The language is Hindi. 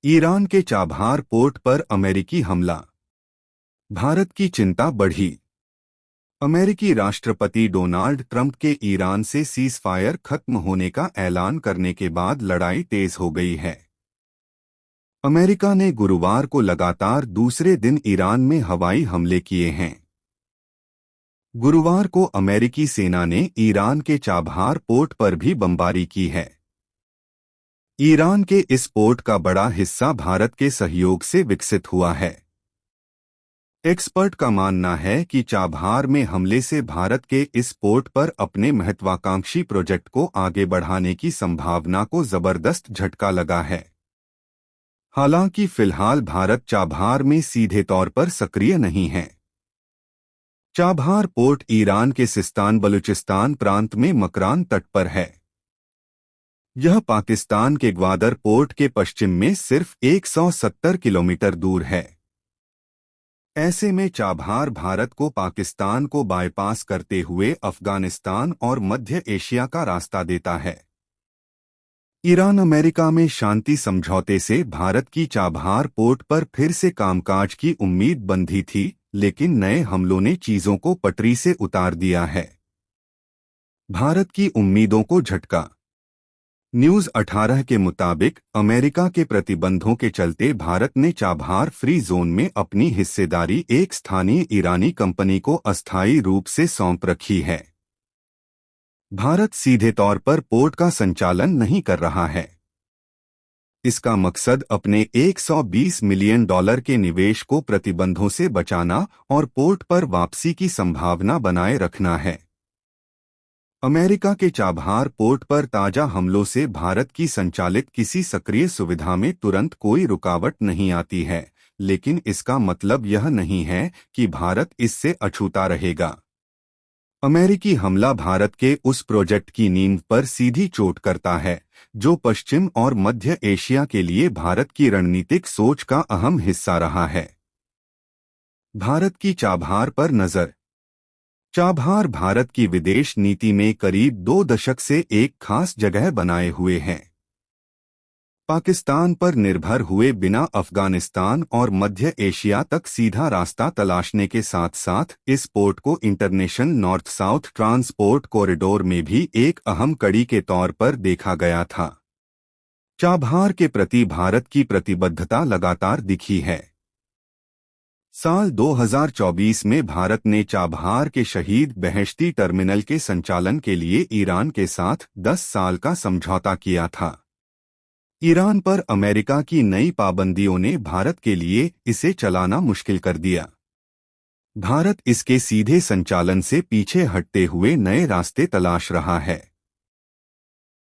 ईरान के चाबहार पोर्ट पर अमेरिकी हमला। भारत की चिंता बढ़ी। अमेरिकी राष्ट्रपति डोनाल्ड ट्रंप के ईरान से सीज़फायर खत्म होने का ऐलान करने के बाद लड़ाई तेज हो गई है। अमेरिका ने गुरुवार को लगातार दूसरे दिन ईरान में हवाई हमले किए हैं। गुरुवार को अमेरिकी सेना ने ईरान के चाबहार पोर्ट पर भी बमबारी की है। ईरान के इस पोर्ट का बड़ा हिस्सा भारत के सहयोग से विकसित हुआ है। एक्सपर्ट का मानना है कि चाबहार में हमले से भारत के इस पोर्ट पर अपने महत्वाकांक्षी प्रोजेक्ट को आगे बढ़ाने की संभावना को जबरदस्त झटका लगा है। हालांकि फिलहाल भारत चाबहार में सीधे तौर पर सक्रिय नहीं है। चाबहार पोर्ट ईरान के सिस्तान बलूचिस्तान प्रांत में मकरान तट पर है। यह पाकिस्तान के ग्वादर पोर्ट के पश्चिम में सिर्फ 170 किलोमीटर दूर है। ऐसे में चाबहार भारत को पाकिस्तान को बाईपास करते हुए अफगानिस्तान और मध्य एशिया का रास्ता देता है। ईरान अमेरिका में शांति समझौते से भारत की चाबहार पोर्ट पर फिर से कामकाज की उम्मीद बंधी थी, लेकिन नए हमलों ने चीजों को पटरी से उतार दिया है। भारत की उम्मीदों को झटका। न्यूज़ 18 के मुताबिक अमेरिका के प्रतिबंधों के चलते भारत ने चाबहार फ्री जोन में अपनी हिस्सेदारी एक स्थानीय ईरानी कंपनी को अस्थायी रूप से सौंप रखी है। भारत सीधे तौर पर पोर्ट का संचालन नहीं कर रहा है। इसका मकसद अपने $120 मिलियन के निवेश को प्रतिबंधों से बचाना और पोर्ट पर वापसी की संभावना बनाए रखना है। अमेरिका के चाबहार पोर्ट पर ताजा हमलों से भारत की संचालित किसी सक्रिय सुविधा में तुरंत कोई रुकावट नहीं आती है, लेकिन इसका मतलब यह नहीं है कि भारत इससे अछूता रहेगा। अमेरिकी हमला भारत के उस प्रोजेक्ट की नींव पर सीधी चोट करता है, जो पश्चिम और मध्य एशिया के लिए भारत की रणनीतिक सोच का अहम हिस्सा रहा है। भारत की चाबहार पर नजर। चाबहार भारत की विदेश नीति में करीब 2 दशक से एक खास जगह बनाए हुए हैं। पाकिस्तान पर निर्भर हुए बिना अफगानिस्तान और मध्य एशिया तक सीधा रास्ता तलाशने के साथ साथ इस पोर्ट को international north south transport corridor में भी एक अहम कड़ी के तौर पर देखा गया था। चाबहार के प्रति भारत की प्रतिबद्धता लगातार दिखी है। साल 2024 में भारत ने चाबहार के शहीद बेहेश्ती टर्मिनल के संचालन के लिए ईरान के साथ 10 साल का समझौता किया था। ईरान पर अमेरिका की नई पाबंदियों ने भारत के लिए इसे चलाना मुश्किल कर दिया। भारत इसके सीधे संचालन से पीछे हटते हुए नए रास्ते तलाश रहा है।